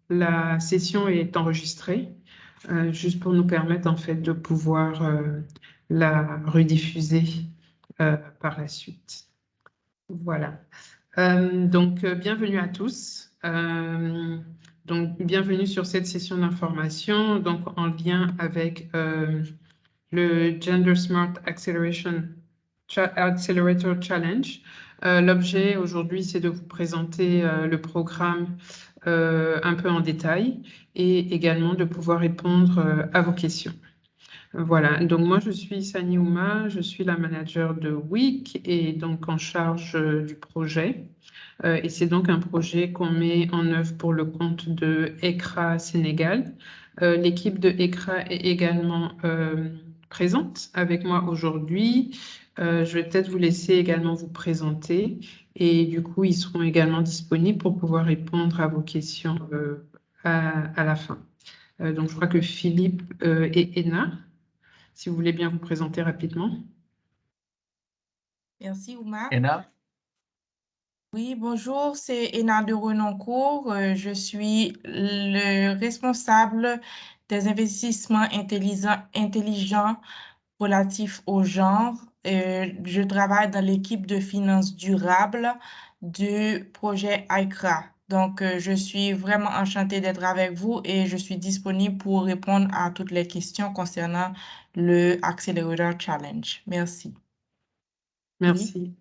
la session est enregistrée, juste pour nous permettre en fait de pouvoir la rediffuser par la suite. Voilà. Bienvenue à tous. Bienvenue sur cette session d'information, donc en lien avec le Gender Smart Accelerator Challenge. L'objet aujourd'hui, c'est de vous présenter le programme un peu en détail et également de pouvoir répondre à vos questions. Voilà, donc moi je suis Sani Ouma, je suis la manager de WIC et donc en charge du projet. Et c'est donc un projet qu'on met en œuvre pour le compte de ECRA Sénégal. L'équipe de ECRA est également présente avec moi aujourd'hui. Je vais peut-être vous laisser également vous présenter et du coup, ils seront également disponibles pour pouvoir répondre à vos questions à la fin. Donc, je crois que Philippe et Ena, si vous voulez bien vous présenter rapidement. Merci, Ouma. Ena? Oui, bonjour, c'est Ena de Renoncourt. Je suis le responsable des investissements intelligents relatifs au genre. Je travaille dans l'équipe de finances durables du projet ICRA. Donc, je suis vraiment enchantée d'être avec vous et je suis disponible pour répondre à toutes les questions concernant le Accelerator Challenge. Merci. Merci.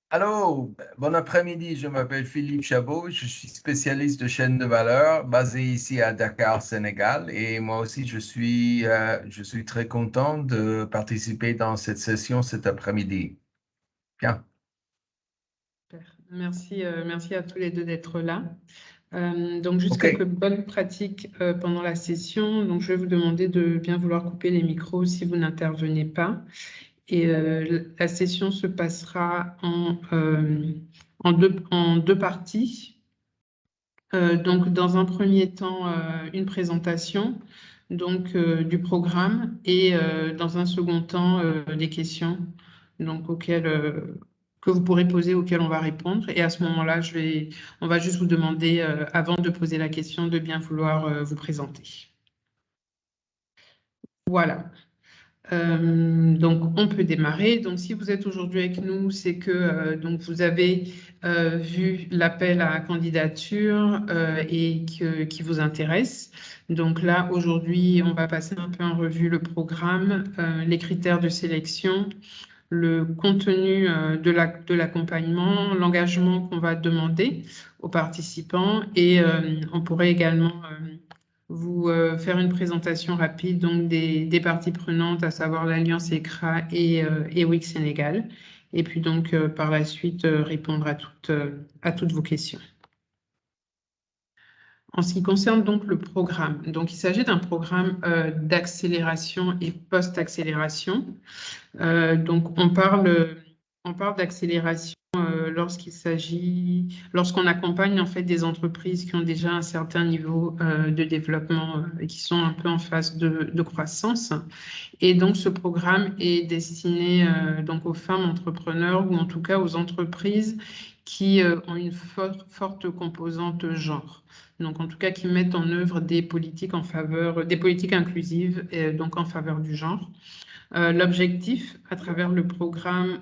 Allô, bon après-midi, je m'appelle Philippe Chabot, je suis spécialiste de chaîne de valeur basé ici à Dakar, Sénégal, et moi aussi je suis très content de participer dans cette session cet après-midi. Bien. Merci, merci à tous les deux d'être là. Donc, juste quelques bonnes pratiques pendant la session. Donc, je vais vous demander de bien vouloir couper les micros si vous n'intervenez pas. Et la session se passera en deux parties. Donc, dans un premier temps, une présentation donc, du programme et dans un second temps, des questions donc, que vous pourrez poser, auxquelles on va répondre. Et à ce moment-là, on va juste vous demander, avant de poser la question, de bien vouloir vous présenter. Voilà. Donc, on peut démarrer. Donc, si vous êtes aujourd'hui avec nous, c'est que donc vous avez vu l'appel à candidature et qui vous intéresse. Donc là, aujourd'hui, on va passer un peu en revue le programme, les critères de sélection, le contenu de l'accompagnement, l'engagement qu'on va demander aux participants et on pourrait également vous faire une présentation rapide donc des parties prenantes, à savoir l'Alliance ECRA et WIC Sénégal. Et puis donc par la suite répondre à toutes vos questions. En ce qui concerne donc le programme, donc il s'agit d'un programme d'accélération et post-accélération. Donc on parle d'accélération lorsqu'on accompagne en fait des entreprises qui ont déjà un certain niveau de développement et qui sont un peu en phase de croissance. Et donc ce programme est destiné donc aux femmes entrepreneurs ou en tout cas aux entreprises qui ont une forte composante genre. Donc en tout cas qui mettent en œuvre des politiques inclusives donc en faveur du genre. L'objectif à travers le programme,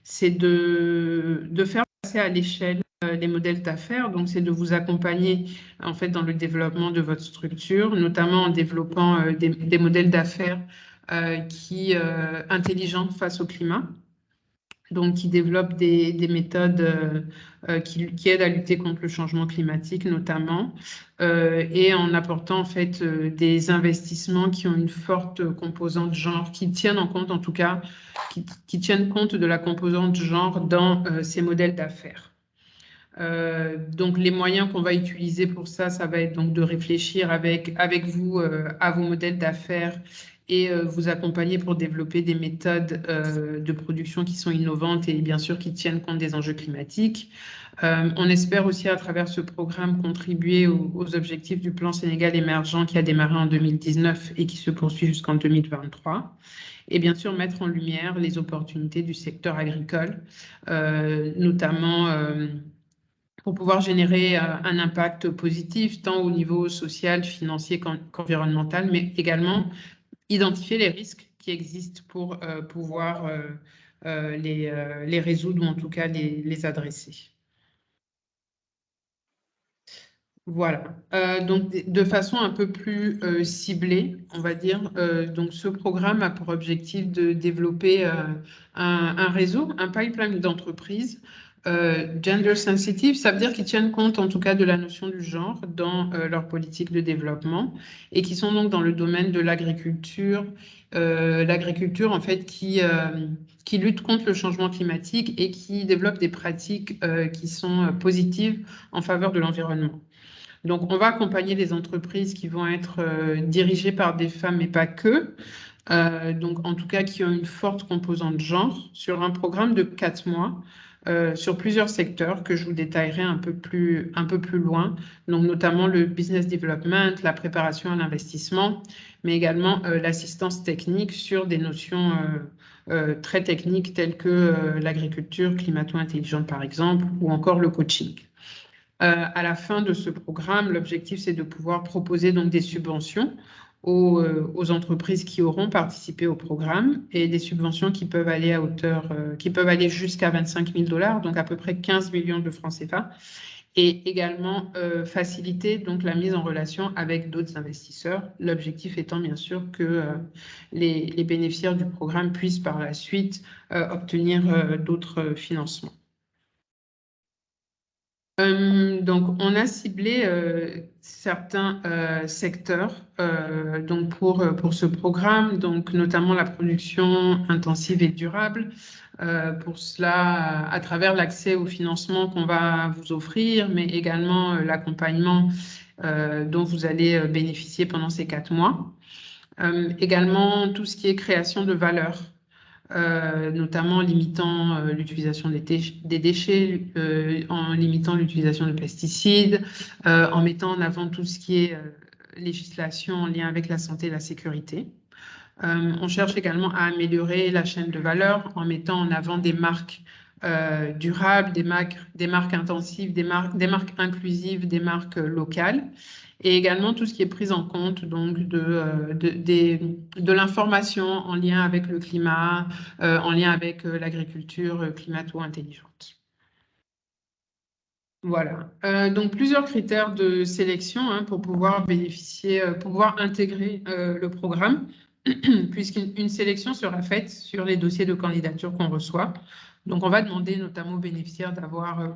c'est de faire passer à l'échelle les modèles d'affaires. Donc, c'est de vous accompagner en fait dans le développement de votre structure, notamment en développant des modèles d'affaires intelligents face au climat. Donc, qui développent des méthodes qui aident à lutter contre le changement climatique notamment, et en apportant en fait des investissements qui ont une forte composante genre, qui tiennent en compte en tout cas, qui tiennent compte de la composante genre dans ces modèles d'affaires. Donc, les moyens qu'on va utiliser pour ça, ça va être donc de réfléchir avec vous à vos modèles d'affaires et vous accompagner pour développer des méthodes de production qui sont innovantes et bien sûr qui tiennent compte des enjeux climatiques. On espère aussi à travers ce programme contribuer aux objectifs du plan Sénégal émergent qui a démarré en 2019 et qui se poursuit jusqu'en 2023. Et bien sûr mettre en lumière les opportunités du secteur agricole, notamment pour pouvoir générer un impact positif, tant au niveau social, financier qu'environnemental, mais également identifier les risques qui existent pour pouvoir les résoudre ou en tout cas les adresser. Voilà, donc de façon un peu plus ciblée, on va dire, donc ce programme a pour objectif de développer un réseau, un pipeline d'entreprises gender sensitive, ça veut dire qu'ils tiennent compte en tout cas de la notion du genre dans leur politique de développement et qui sont donc dans le domaine de l'agriculture en fait qui lutte contre le changement climatique et qui développe des pratiques qui sont positives en faveur de l'environnement. Donc, on va accompagner les entreprises qui vont être dirigées par des femmes, mais pas que. Donc, en tout cas, qui ont une forte composante genre sur un programme de 4 mois sur plusieurs secteurs que je vous détaillerai un peu plus loin. Donc, notamment le business development, la préparation à l'investissement, mais également l'assistance technique sur des notions très techniques telles que l'agriculture climato-intelligente, par exemple, ou encore le coaching. À la fin de ce programme, l'objectif, c'est de pouvoir proposer donc des subventions aux entreprises qui auront participé au programme et des subventions qui peuvent aller qui peuvent aller jusqu'à 25 000 $, donc à peu près 15 millions de francs CFA, et également faciliter donc la mise en relation avec d'autres investisseurs. L'objectif étant bien sûr que les bénéficiaires du programme puissent par la suite obtenir d'autres financements. Donc, on a ciblé certains secteurs donc pour ce programme, donc notamment la production intensive et durable. Pour cela, à travers l'accès au financement qu'on va vous offrir, mais également l'accompagnement dont vous allez bénéficier pendant ces 4 mois. Également, tout ce qui est création de valeur. Notamment en limitant l'utilisation des déchets, en limitant l'utilisation de pesticides, en mettant en avant tout ce qui est législation en lien avec la santé et la sécurité. On cherche également à améliorer la chaîne de valeur en mettant en avant des marques durables, des marques intensives, des marques inclusives, des marques locales, et également tout ce qui est pris en compte donc de l'information en lien avec le climat, en lien avec l'agriculture climato-intelligente. Voilà, donc plusieurs critères de sélection pour pouvoir bénéficier, pouvoir intégrer le programme, puisqu'une sélection sera faite sur les dossiers de candidature qu'on reçoit. Donc, on va demander notamment aux bénéficiaires d'avoir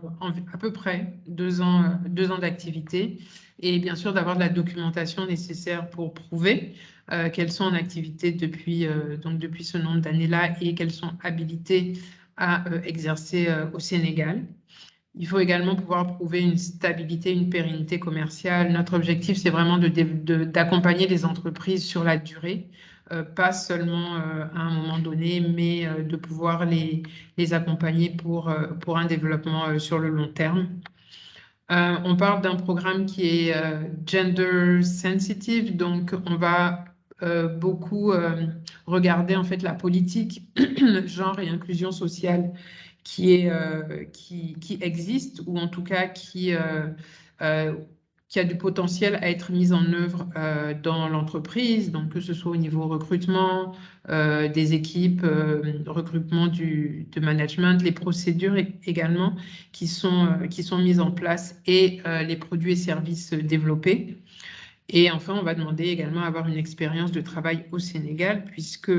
à peu près 2 ans d'activité et bien sûr d'avoir de la documentation nécessaire pour prouver qu'elles sont en activité depuis ce nombre d'années-là et qu'elles sont habilitées à exercer au Sénégal. Il faut également pouvoir prouver une stabilité, une pérennité commerciale. Notre objectif, c'est vraiment d'accompagner les entreprises sur la durée, pas seulement à un moment donné, mais de pouvoir les accompagner pour un développement sur le long terme. On parle d'un programme qui est gender sensitive, donc on va beaucoup regarder en fait la politique genre et inclusion sociale qui existe ou en tout cas qui a du potentiel à être mise en œuvre dans l'entreprise, donc que ce soit au niveau recrutement, des équipes, recrutement de management, les procédures également qui sont mises en place et les produits et services développés. Et enfin, on va demander également à avoir une expérience de travail au Sénégal, puisque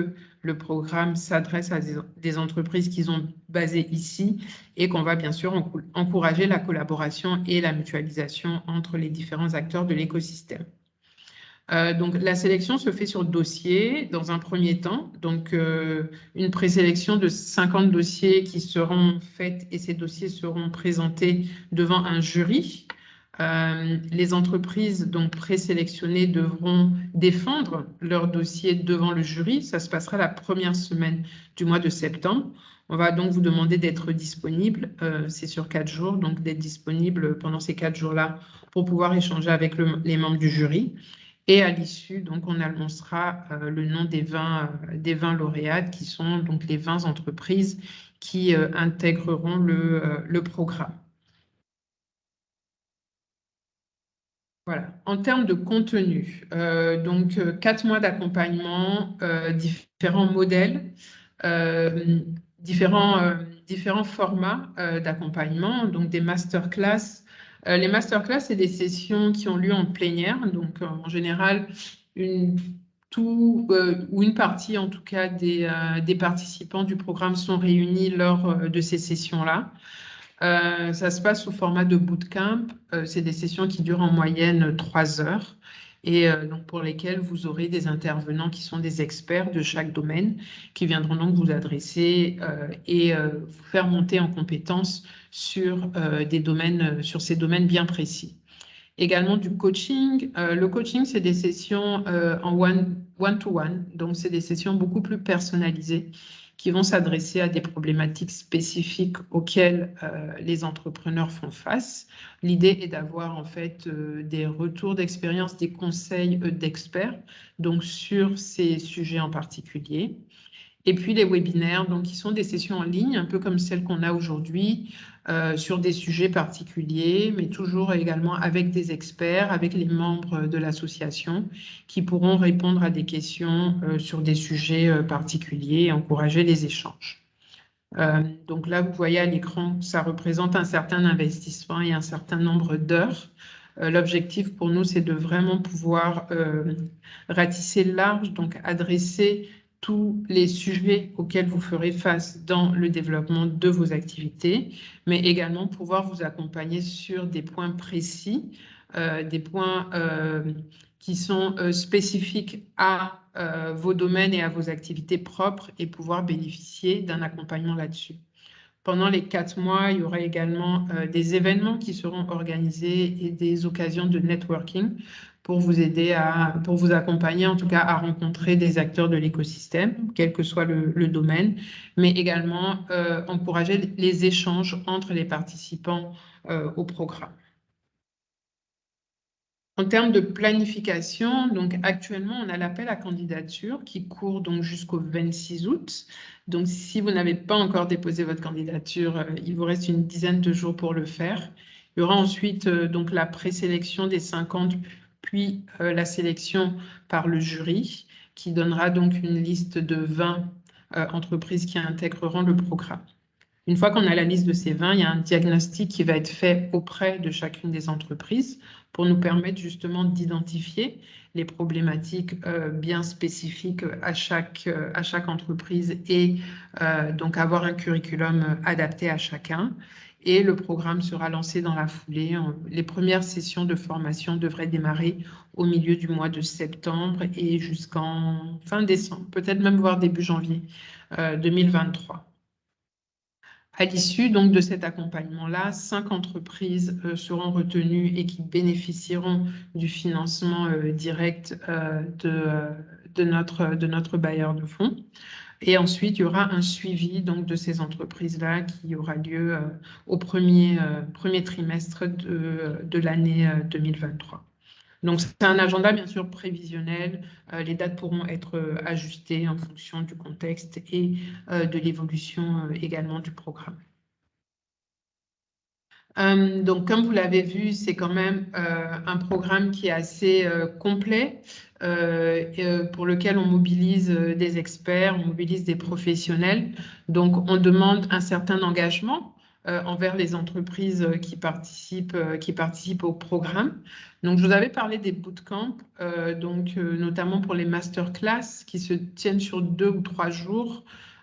le programme s'adresse à des entreprises qui sont basées ici et qu'on va bien sûr encourager la collaboration et la mutualisation entre les différents acteurs de l'écosystème. Donc, la sélection se fait sur dossier dans un premier temps. Donc, une présélection de 50 dossiers qui seront faits et ces dossiers seront présentés devant un jury. Les entreprises donc présélectionnées devront défendre leur dossier devant le jury. Ça se passera la première semaine du mois de septembre. On va donc vous demander d'être disponible, c'est sur 4 jours, donc d'être disponible pendant ces 4 jours-là pour pouvoir échanger avec les membres du jury. Et à l'issue, donc, on annoncera le nom des 20 lauréates qui sont donc les 20 entreprises qui intégreront le programme. Voilà. En termes de contenu, donc 4 mois d'accompagnement, différents modèles, différents formats d'accompagnement, donc des masterclass. Les masterclass, c'est des sessions qui ont lieu en plénière, donc en général, ou une partie en tout cas des participants du programme sont réunis lors de ces sessions-là. Ça se passe sous format de bootcamp. C'est des sessions qui durent en moyenne 3 heures et donc pour lesquelles vous aurez des intervenants qui sont des experts de chaque domaine qui viendront donc vous adresser et vous faire monter en compétences sur sur ces domaines bien précis. Également du coaching. Le coaching, c'est des sessions en one-to-one, donc c'est des sessions beaucoup plus personnalisées qui vont s'adresser à des problématiques spécifiques auxquelles les entrepreneurs font face. L'idée est d'avoir en fait des retours d'expérience, des conseils d'experts, donc sur ces sujets en particulier. Et puis les webinaires, donc qui sont des sessions en ligne, un peu comme celles qu'on a aujourd'hui, sur des sujets particuliers, mais toujours également avec des experts, avec les membres de l'association, qui pourront répondre à des questions sur des sujets particuliers et encourager les échanges. Donc là, vous voyez à l'écran, ça représente un certain investissement et un certain nombre d'heures. L'objectif pour nous, c'est de vraiment pouvoir ratisser large, donc adresser tous les sujets auxquels vous ferez face dans le développement de vos activités, mais également pouvoir vous accompagner sur des points précis, des points qui sont spécifiques à vos domaines et à vos activités propres et pouvoir bénéficier d'un accompagnement là-dessus. Pendant les 4 mois, il y aura également des événements qui seront organisés et des occasions de networking pour vous aider pour vous accompagner, en tout cas, à rencontrer des acteurs de l'écosystème, quel que soit le domaine, mais également encourager les échanges entre les participants au programme. En termes de planification, donc actuellement, on a l'appel à candidature qui court donc jusqu'au 26 août. Donc, si vous n'avez pas encore déposé votre candidature, il vous reste une dizaine de jours pour le faire. Il y aura ensuite donc la présélection des 50, puis la sélection par le jury, qui donnera donc une liste de 20 entreprises qui intégreront le programme. Une fois qu'on a la liste de ces 20, il y a un diagnostic qui va être fait auprès de chacune des entreprises pour nous permettre justement d'identifier les problématiques bien spécifiques à chaque entreprise et donc avoir un curriculum adapté à chacun. Et le programme sera lancé dans la foulée. Les premières sessions de formation devraient démarrer au milieu du mois de septembre et jusqu'en fin décembre, peut-être même voire début janvier 2023. À l'issue donc de cet accompagnement-là, 5 entreprises seront retenues et qui bénéficieront du financement direct de notre bailleur de fonds. Et ensuite, il y aura un suivi donc, de ces entreprises-là qui aura lieu au premier trimestre de l'année 2023. Donc, c'est un agenda, bien sûr, prévisionnel. Les dates pourront être ajustées en fonction du contexte et de l'évolution également du programme. Donc, comme vous l'avez vu, c'est quand même un programme qui est assez complet, pour lequel on mobilise des experts, on mobilise des professionnels. Donc, on demande un certain engagement envers les entreprises qui participent au programme. Donc, je vous avais parlé des bootcamps, notamment pour les masterclass qui se tiennent sur 2 ou 3 jours.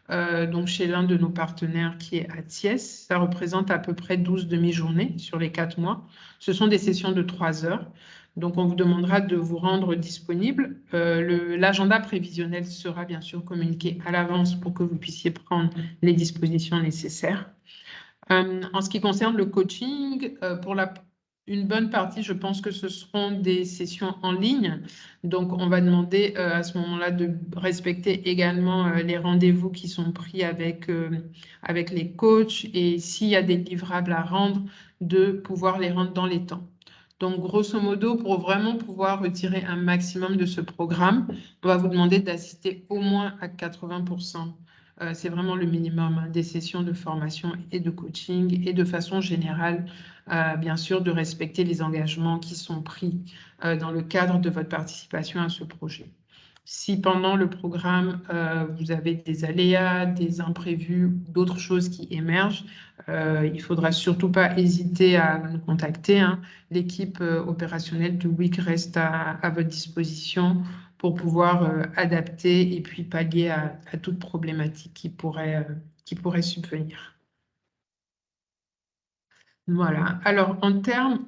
Donc chez l'un de nos partenaires qui est Atiès. Ça représente à peu près 12 demi-journées sur les 4 mois. Ce sont des sessions de 3 heures. Donc, on vous demandera de vous rendre disponible. L'agenda prévisionnel sera bien sûr communiqué à l'avance pour que vous puissiez prendre les dispositions nécessaires. En ce qui concerne le coaching, pour une bonne partie, je pense que ce seront des sessions en ligne. Donc, on va demander à ce moment-là de respecter également les rendez-vous qui sont pris avec les coachs et s'il y a des livrables à rendre, de pouvoir les rendre dans les temps. Donc, grosso modo, pour vraiment pouvoir retirer un maximum de ce programme, on va vous demander d'assister au moins à 80% c'est vraiment le minimum, hein, des sessions de formation et de coaching et de façon générale, bien sûr, de respecter les engagements qui sont pris dans le cadre de votre participation à ce projet. Si pendant le programme, vous avez des aléas, des imprévus, d'autres choses qui émergent, il ne faudra surtout pas hésiter à nous contacter, hein. L'équipe opérationnelle du WIC reste à votre disposition pour pouvoir adapter et puis pallier à toute problématique qui pourrait subvenir. Voilà. Alors, en termes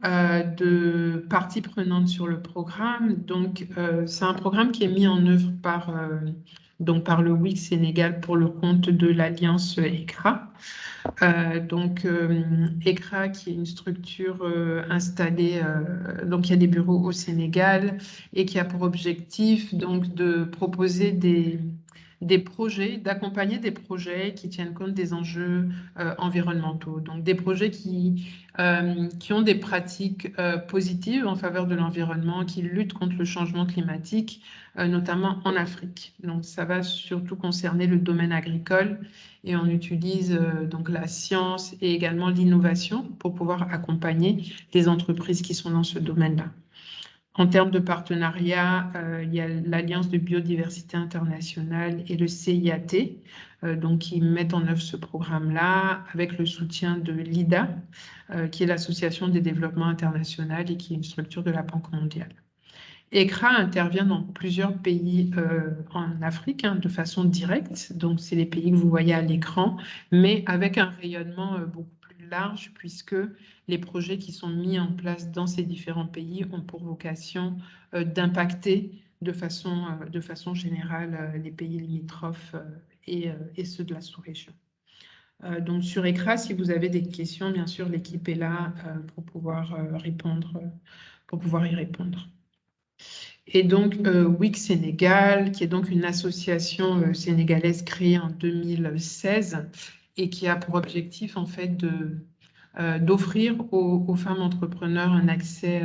de parties prenantes sur le programme, donc c'est un programme qui est mis en œuvre par le WIC Sénégal pour le compte de l'Alliance ECRA. ECRA, qui est une structure installée, donc il y a des bureaux au Sénégal et qui a pour objectif donc de proposer des projets, d'accompagner des projets qui tiennent compte des enjeux environnementaux. Donc des projets qui ont des pratiques positives en faveur de l'environnement, qui luttent contre le changement climatique, notamment en Afrique. Donc ça va surtout concerner le domaine agricole et on utilise donc la science et également l'innovation pour pouvoir accompagner les entreprises qui sont dans ce domaine-là. En termes de partenariat, il y a l'Alliance de biodiversité internationale et le CIAT, donc qui mettent en œuvre ce programme-là avec le soutien de l'IDA, qui est l'Association des développements internationaux et qui est une structure de la Banque mondiale. ECRA intervient dans plusieurs pays en Afrique, hein, de façon directe, donc c'est les pays que vous voyez à l'écran, mais avec un rayonnement beaucoup plus large puisque les projets qui sont mis en place dans ces différents pays ont pour vocation d'impacter de façon générale les pays limitrophes et ceux de la sous-région. Donc sur ECRA, si vous avez des questions, bien sûr, l'équipe est là pour pouvoir y répondre. Et donc, WIC Sénégal, qui est donc une association sénégalaise créée en 2016 et qui a pour objectif, en fait, d'offrir aux femmes entrepreneurs un accès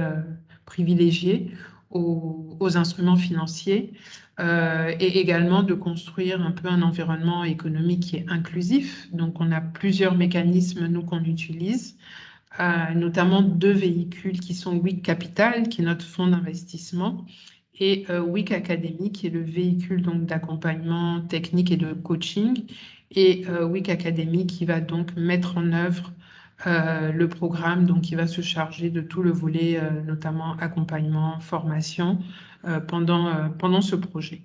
privilégié aux instruments financiers et également de construire un peu un environnement économique qui est inclusif. Donc, on a plusieurs mécanismes, nous, qu'on utilise. Notamment 2 véhicules qui sont WIC Capital, qui est notre fonds d'investissement, et WIC Academy, qui est le véhicule donc d'accompagnement technique et de coaching, et WIC Academy qui va donc mettre en œuvre le programme, donc qui va se charger de tout le volet, notamment accompagnement, formation, pendant ce projet.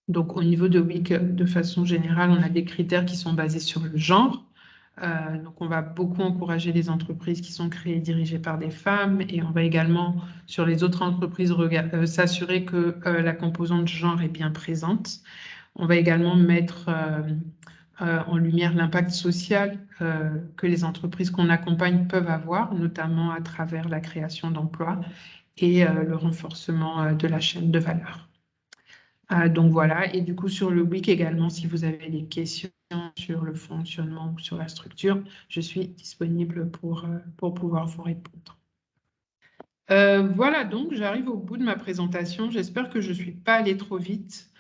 Donc au niveau de WIC, de façon générale, on a des critères qui sont basés sur le genre. Donc, on va beaucoup encourager les entreprises qui sont créées et dirigées par des femmes et on va également, sur les autres entreprises, s'assurer que la composante genre est bien présente. On va également mettre en lumière l'impact social que les entreprises qu'on accompagne peuvent avoir, notamment à travers la création d'emplois et le renforcement de la chaîne de valeur. Donc voilà, et du coup sur le WIC également, si vous avez des questions sur le fonctionnement ou sur la structure, je suis disponible pour pouvoir vous répondre. Voilà, donc j'arrive au bout de ma présentation. J'espère que je ne suis pas allée trop vite,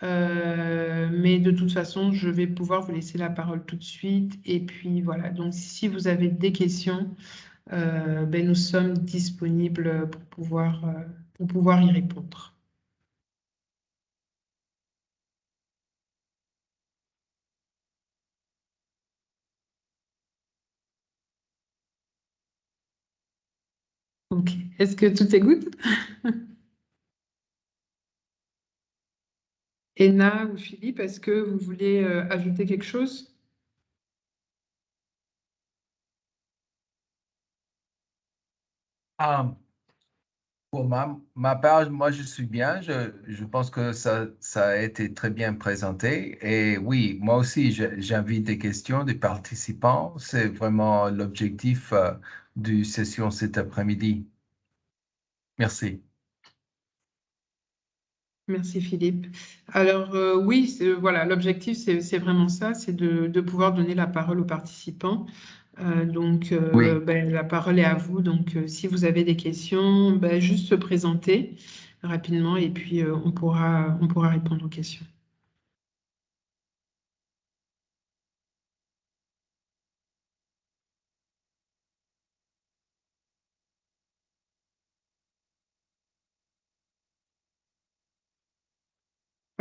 mais de toute façon, je vais pouvoir vous laisser la parole tout de suite. Et puis voilà, donc si vous avez des questions, nous sommes disponibles pour pouvoir y répondre. Ok, est-ce que tout est good? Ena ou Philippe, est-ce que vous voulez ajouter quelque chose? Pour ma part, moi, je suis bien. Je pense que ça a été très bien présenté. Et oui, moi aussi, j'invite des questions des participants. C'est vraiment l'objectif du session cet après-midi. Merci. Merci Philippe. Alors oui, voilà, l'objectif, c'est vraiment ça, c'est de pouvoir donner la parole aux participants. Oui. La parole est à vous. Donc, si vous avez des questions, juste se présenter rapidement et puis on pourra répondre aux questions.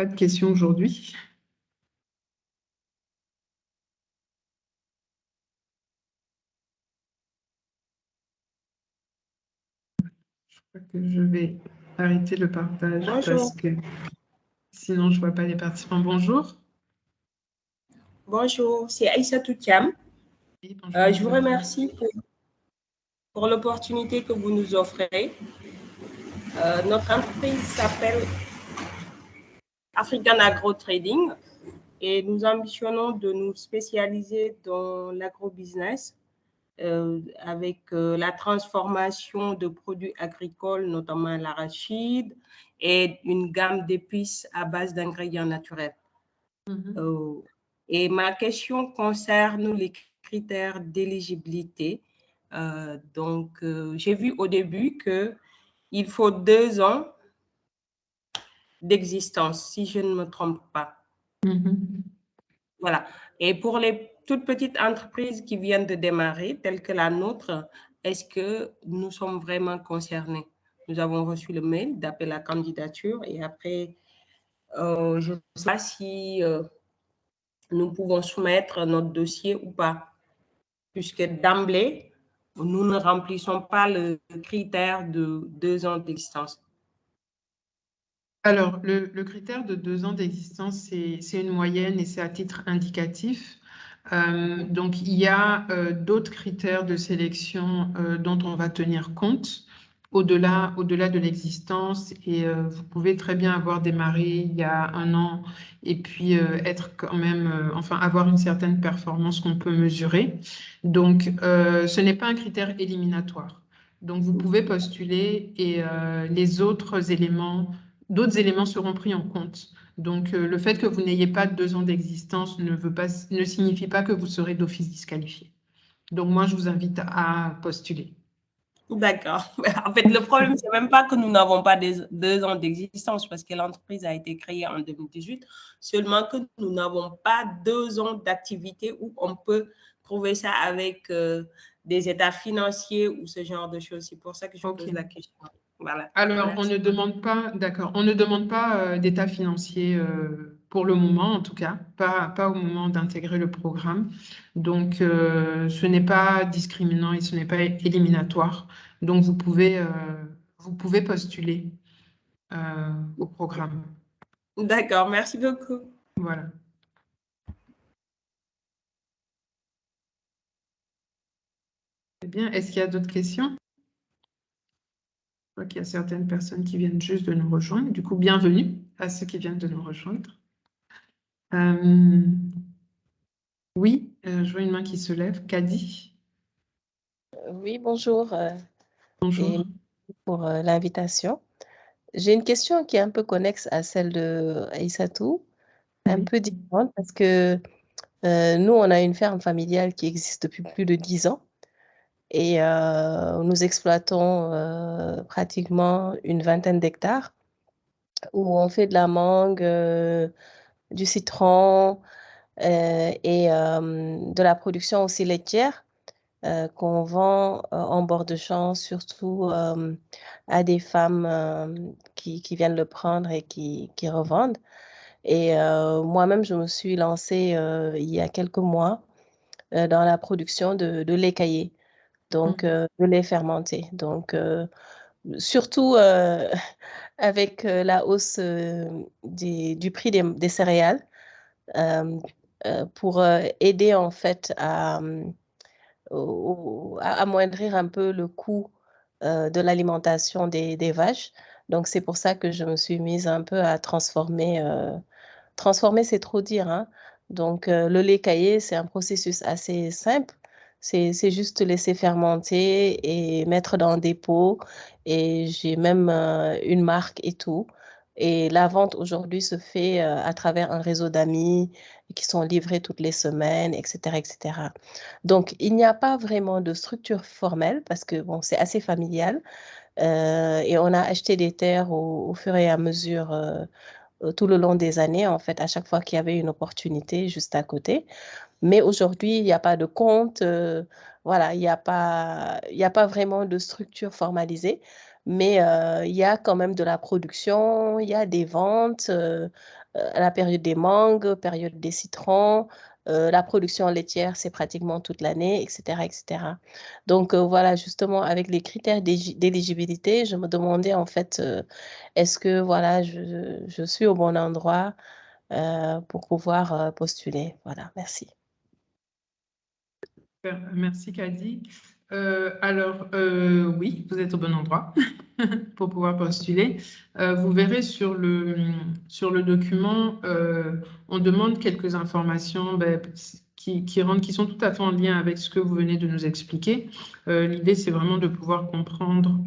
Pas de questions aujourd'hui. Je crois que je vais arrêter le partage Bonjour. parce que sinon je ne vois pas les participants. Bonjour. Bonjour, c'est Aïssa Toutiam. Oui, bonjour, Je vous remercie pour l'opportunité que vous nous offrez. Notre entreprise s'appelle African Agro Trading et nous ambitionnons de nous spécialiser dans l'agrobusiness avec la transformation de produits agricoles, notamment l'arachide et une gamme d'épices à base d'ingrédients naturels. Et ma question concerne les critères d'éligibilité. Donc, j'ai vu au début qu'il faut 2 ans d'existence, si je ne me trompe pas. Voilà. Et pour les toutes petites entreprises qui viennent de démarrer, telles que la nôtre, est-ce que nous sommes vraiment concernés? Nous avons reçu le mail d'appel à candidature et après, je ne sais pas si nous pouvons soumettre notre dossier ou pas, puisque d'emblée, nous ne remplissons pas le critère de 2 ans d'existence. Alors, le critère de 2 ans d'existence, c'est une moyenne et c'est à titre indicatif. Donc, il y a d'autres critères de sélection dont on va tenir compte au-delà de l'existence. Et vous pouvez très bien avoir démarré il y a 1 an et puis être quand même, enfin, avoir une certaine performance qu'on peut mesurer. Donc, ce n'est pas un critère éliminatoire. Donc, vous pouvez postuler et les autres éléments, d'autres éléments seront pris en compte. Donc, le fait que vous n'ayez pas 2 ans d'existence ne signifie pas que vous serez d'office disqualifié. Donc, moi, je vous invite à postuler. D'accord. En fait, le problème, c'est même pas que nous n'avons pas 2 ans d'existence parce que l'entreprise a été créée en 2018, seulement que nous n'avons pas 2 ans d'activité où on peut trouver ça avec des états financiers ou ce genre de choses. C'est pour ça que je pose la question. Voilà. Alors, Merci. on ne demande pas, d'accord, on ne demande pas d'état financier pour le moment, en tout cas, pas au moment d'intégrer le programme. Donc, ce n'est pas discriminant et ce n'est pas éliminatoire. Donc, vous pouvez postuler au programme. D'accord, merci beaucoup. Voilà. Très bien. Est-ce qu'il y a d'autres questions? Je vois qu'il y a certaines personnes qui viennent juste de nous rejoindre. Du coup, bienvenue à ceux qui viennent de nous rejoindre. Oui, je vois une main qui se lève. Kadi. Oui, bonjour. Bonjour. Et merci pour l'invitation. J'ai une question qui est un peu connexe à celle de Aïssatou, un peu différente parce que nous, on a une ferme familiale qui existe depuis plus de 10 ans et nous exploitons pratiquement une vingtaine d'hectares où on fait de la mangue, du citron et de la production aussi laitière. Qu'on vend en bord de champ, surtout à des femmes qui viennent le prendre et qui revendent. Et moi-même, je me suis lancée il y a quelques mois dans la production de lait caillé, donc de lait fermenté. Donc, surtout avec la hausse du prix des céréales, pour aider en fait à amoindrir un peu le coût de l'alimentation des vaches. Donc, c'est pour ça que je me suis mise un peu à transformer. Transformer, c'est trop dire, hein. Donc, le lait caillé, c'est un processus assez simple. C'est juste laisser fermenter et mettre dans des pots. Et j'ai même une marque et tout. Et la vente aujourd'hui se fait à travers un réseau d'amis qui sont livrés toutes les semaines, etc., etc. Donc, il n'y a pas vraiment de structure formelle parce que bon, c'est assez familial et on a acheté des terres au fur et à mesure tout le long des années, en fait, à chaque fois qu'il y avait une opportunité juste à côté. Mais aujourd'hui, il n'y a pas de compte, voilà, il y a pas vraiment de structure formalisée, mais il y a quand même de la production, il y a des ventes la période des mangues, période des citrons, la production laitière, c'est pratiquement toute l'année, etc., etc. Donc, voilà, justement, avec les critères d'éligibilité, je me demandais, en fait, est-ce que, voilà, je suis au bon endroit pour pouvoir postuler. Voilà, merci. Merci, Kadi. Alors, oui, vous êtes au bon endroit pour pouvoir postuler. Vous verrez sur le document, on demande quelques informations qui sont tout à fait en lien avec ce que vous venez de nous expliquer. L'idée, c'est vraiment de pouvoir comprendre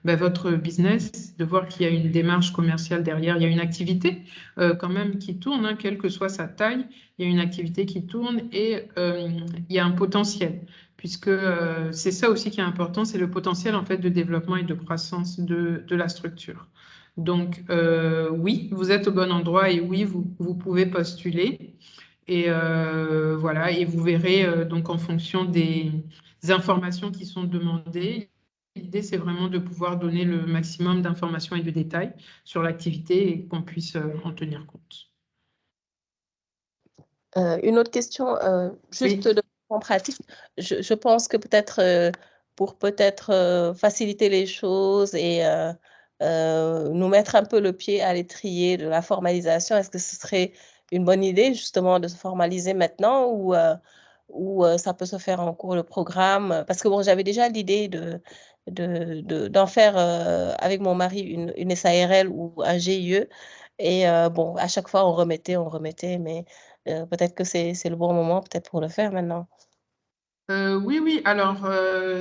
votre business, de voir qu'il y a une démarche commerciale derrière, il y a une activité quand même qui tourne, hein, quelle que soit sa taille, il y a une activité qui tourne et il y a un potentiel, puisque c'est ça aussi qui est important, c'est le potentiel en fait de développement et de croissance de la structure. Donc oui, vous êtes au bon endroit et oui, vous pouvez postuler. Et voilà, et vous verrez donc en fonction des informations qui sont demandées. L'idée, c'est vraiment de pouvoir donner le maximum d'informations et de détails sur l'activité et qu'on puisse en tenir compte. Une autre question, juste Oui. de façon pratique. Je pense que peut-être pour peut-être faciliter les choses et nous mettre un peu le pied à l'étrier de la formalisation, est-ce que ce serait une bonne idée justement de se formaliser maintenant ou ça peut se faire en cours de programme? Parce que bon, j'avais déjà l'idée d'en faire avec mon mari une SARL ou un GIE. Et bon, à chaque fois, on remettait, mais peut-être que c'est le bon moment peut-être pour le faire maintenant. Oui, alors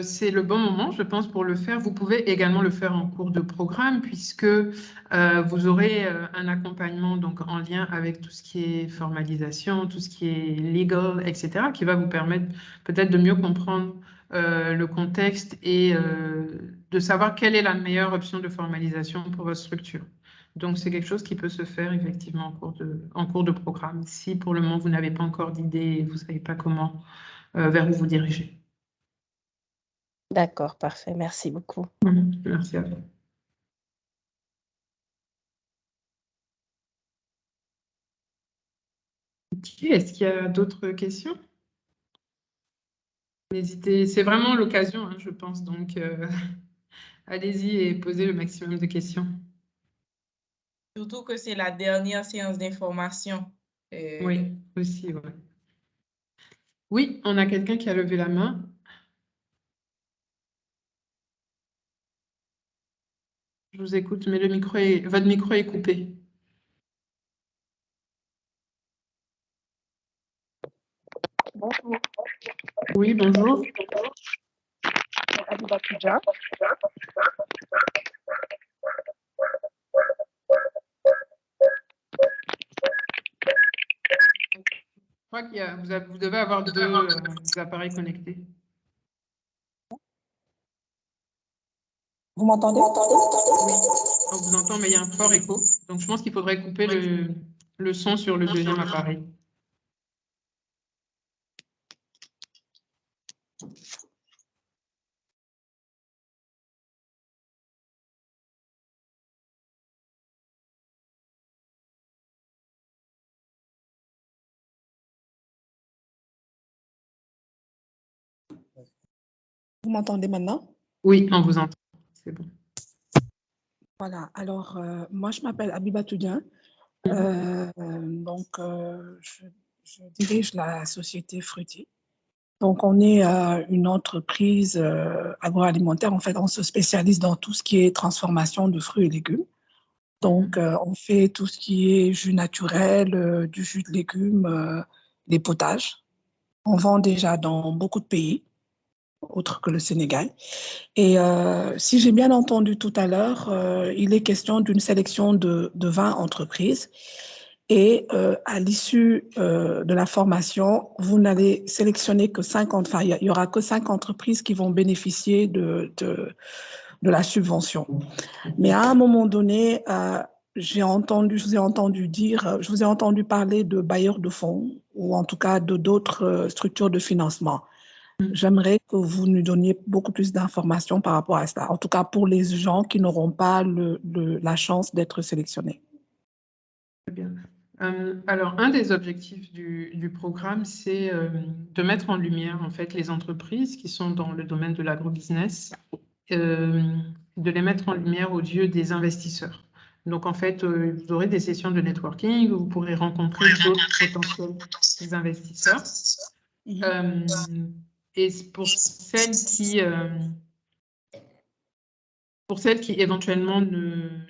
c'est le bon moment, je pense, pour le faire. Vous pouvez également le faire en cours de programme puisque vous aurez un accompagnement donc, en lien avec tout ce qui est formalisation, tout ce qui est legal, etc., qui va vous permettre peut-être de mieux comprendre le contexte et de savoir quelle est la meilleure option de formalisation pour votre structure. Donc, c'est quelque chose qui peut se faire effectivement en cours de programme. Si pour le moment, vous n'avez pas encore d'idée et vous ne savez pas comment vers où vous dirigez. D'accord, parfait. Merci beaucoup. Merci à vous. Ok, est-ce qu'il y a d'autres questions? N'hésitez, c'est vraiment l'occasion, hein, je pense, donc allez-y et posez le maximum de questions. Surtout que c'est la dernière séance d'information. Oui, aussi, ouais. Oui, on a quelqu'un qui a levé la main. Je vous écoute, mais votre micro est coupé. Bonjour. Oui, bonjour. Abiba Tudja. Je crois qu'il y a, vous devez avoir deux appareils connectés. Vous m'entendez? Oui, on vous entend, mais il y a un fort écho. Donc, je pense qu'il faudrait couper le son sur le deuxième appareil. Vous m'entendez maintenant? Oui, on vous entend. C'est bon. Voilà, alors moi je m'appelle Abiba Tudja. Donc je dirige la société Fruity. Donc on est une entreprise agroalimentaire. En fait, on se spécialise dans tout ce qui est transformation de fruits et légumes. Donc on fait tout ce qui est jus naturel, du jus de légumes, des potages. On vend déjà dans beaucoup de pays, autres que le Sénégal. Et si j'ai bien entendu tout à l'heure, il est question d'une sélection de 20 entreprises. Et à l'issue de la formation, vous n'allez sélectionner que 50, enfin, il n'y aura que 5 entreprises qui vont bénéficier de la subvention. Mais à un moment donné, je vous ai entendu parler de bailleurs de fonds ou en tout cas de d'autres structures de financement. J'aimerais que vous nous donniez beaucoup plus d'informations par rapport à ça, en tout cas pour les gens qui n'auront pas la chance d'être sélectionnés. bien. Alors, un des objectifs du programme, c'est de mettre en lumière en fait les entreprises qui sont dans le domaine de l'agrobusiness, de les mettre en lumière aux yeux des investisseurs. Donc, en fait, vous aurez des sessions de networking où vous pourrez rencontrer d'autres potentiels investisseurs. Et pour celles qui éventuellement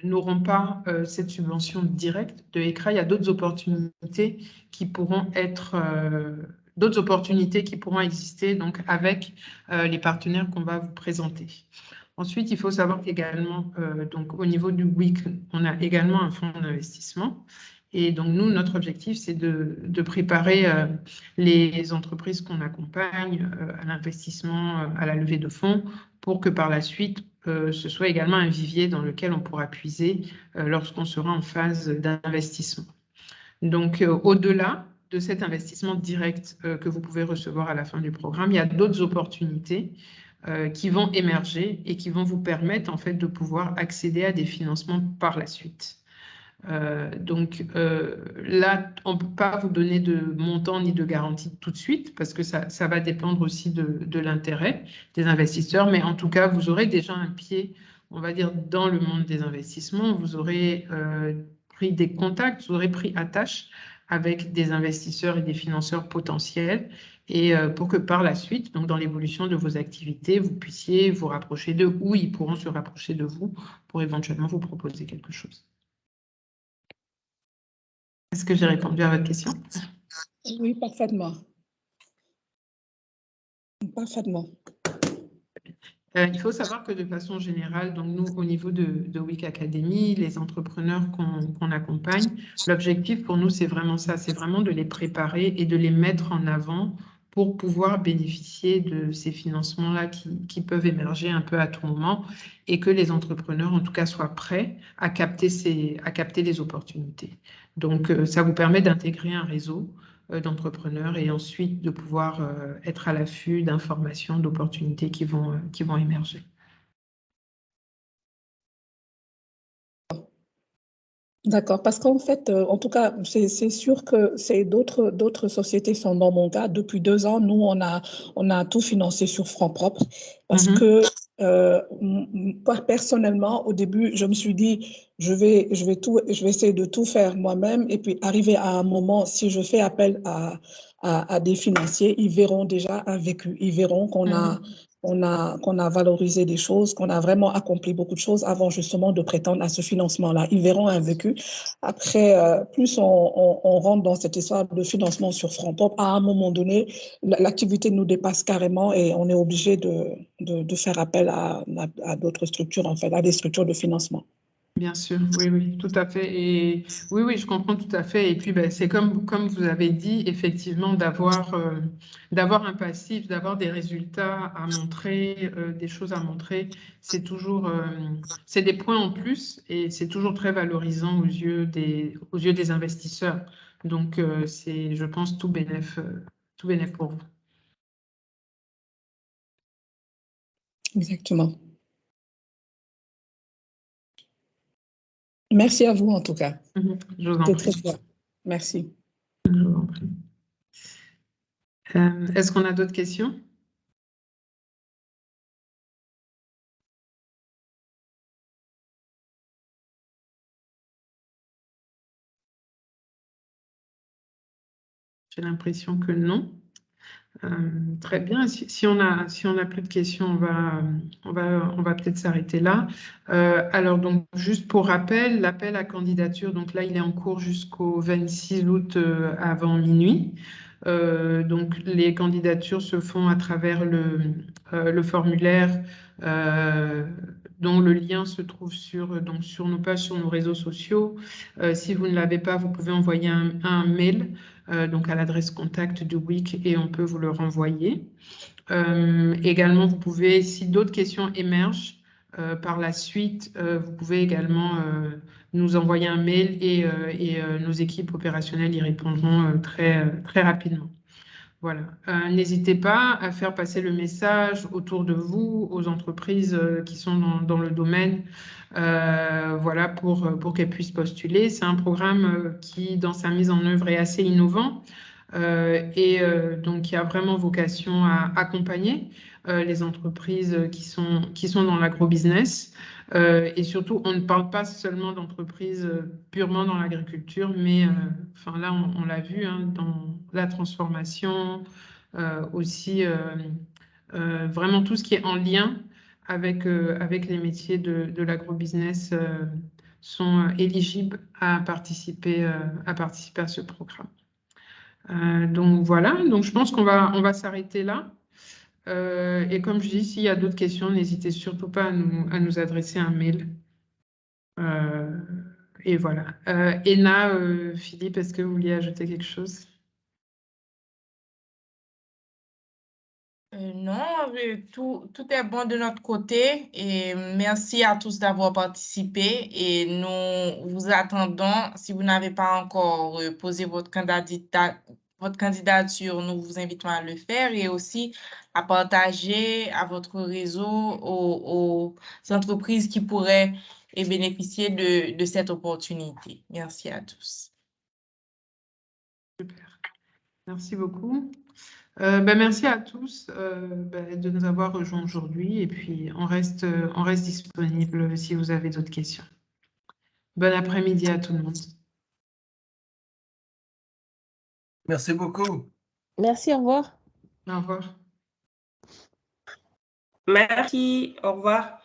n'auront pas cette subvention directe de ECRA, il y a d'autres opportunités qui pourront exister donc avec les partenaires qu'on va vous présenter. Ensuite, il faut savoir qu'également, donc au niveau du WIC, on a également un fonds d'investissement. Et donc, nous, notre objectif, c'est de préparer les entreprises qu'on accompagne à l'investissement, à la levée de fonds, pour que par la suite, ce soit également un vivier dans lequel on pourra puiser lorsqu'on sera en phase d'investissement. Donc, au-delà de cet investissement direct que vous pouvez recevoir à la fin du programme, il y a d'autres opportunités qui vont émerger et qui vont vous permettre en fait de pouvoir accéder à des financements par la suite. Donc là, on ne peut pas vous donner de montant ni de garantie tout de suite parce que ça va dépendre aussi de l'intérêt des investisseurs. Mais en tout cas, vous aurez déjà un pied, on va dire, dans le monde des investissements. Vous aurez pris des contacts, vous aurez pris attache avec des investisseurs et des financeurs potentiels et pour que par la suite, donc dans l'évolution de vos activités, vous puissiez vous rapprocher d'eux ou ils pourront se rapprocher de vous pour éventuellement vous proposer quelque chose. Est-ce que j'ai répondu à votre question? Oui, parfaitement. Parfaitement. Il faut savoir que de façon générale, donc nous, au niveau de WIC Academy, les entrepreneurs qu'on accompagne, l'objectif pour nous, c'est vraiment ça, c'est vraiment de les préparer et de les mettre en avant pour pouvoir bénéficier de ces financements-là qui peuvent émerger un peu à tout moment et que les entrepreneurs, en tout cas, soient prêts à capter les opportunités. Donc, ça vous permet d'intégrer un réseau d'entrepreneurs et ensuite de pouvoir être à l'affût d'informations, d'opportunités qui vont émerger. D'accord, parce qu'en fait, en tout cas, c'est sûr que d'autres sociétés sont dans mon cas. Depuis 2 ans, nous, on a tout financé sur fonds propres parce que personnellement, au début, je me suis dit, je vais essayer de tout faire moi-même et puis arriver à un moment, si je fais appel à des financiers, ils verront déjà un vécu, ils verront qu'on a valorisé des choses, qu'on a vraiment accompli beaucoup de choses avant justement de prétendre à ce financement-là. Ils verront un vécu. Après, plus on rentre dans cette histoire de financement sur fonds propres, à un moment donné, l'activité nous dépasse carrément et on est obligé de faire appel à d'autres structures, en fait, à des structures de financement. Bien sûr, oui, tout à fait. Et oui, je comprends tout à fait. Et puis, c'est comme vous avez dit, effectivement, d'avoir un passif, d'avoir des résultats à montrer, des choses à montrer, c'est toujours, c'est des points en plus et c'est toujours très valorisant aux yeux des investisseurs. Donc, c'est, je pense, tout bénef pour vous. Exactement. Merci à vous, en tout cas. Je vous en C'était prie. très clair. Merci. Je vous en prie. Est-ce qu'on a d'autres questions? J'ai l'impression que non. Très bien. Si on a plus de questions, on va peut-être s'arrêter là. Alors, donc, juste pour rappel, l'appel à candidature, donc là, il est en cours jusqu'au 26 août avant minuit. Donc, les candidatures se font à travers le formulaire dont le lien se trouve sur nos pages, sur nos réseaux sociaux. Si vous ne l'avez pas, vous pouvez envoyer un mail donc à l'adresse contact du WIC et on peut vous le renvoyer. Également, vous pouvez, si d'autres questions émergent par la suite, vous pouvez également nous envoyer un mail et nos équipes opérationnelles y répondront très rapidement. Voilà. N'hésitez pas à faire passer le message autour de vous, aux entreprises qui sont dans le domaine, voilà, pour qu'elles puissent postuler. C'est un programme qui, dans sa mise en œuvre, est assez innovant et donc qui a vraiment vocation à accompagner les entreprises qui sont dans l'agrobusiness. Et surtout, on ne parle pas seulement d'entreprises purement dans l'agriculture, mais enfin là, on l'a vu hein, dans la transformation, aussi vraiment tout ce qui est en lien avec les métiers de l'agrobusiness sont éligibles à participer à ce programme. Donc voilà, donc je pense qu'on va s'arrêter là. Et comme je dis, s'il y a d'autres questions, n'hésitez surtout pas à nous adresser un mail. Et voilà. Ena, Philippe, est-ce que vous vouliez ajouter quelque chose? Non, tout est bon de notre côté et merci à tous d'avoir participé et nous vous attendons. Si vous n'avez pas encore posé votre candidature, nous vous invitons à le faire et aussi à partager à votre réseau aux entreprises qui pourraient bénéficier de cette opportunité. Merci à tous. Super. Merci beaucoup. Merci à tous de nous avoir rejoints aujourd'hui et puis on reste disponible si vous avez d'autres questions. Bon après-midi à tout le monde. Merci beaucoup. Merci, au revoir. Au revoir. Merci, au revoir.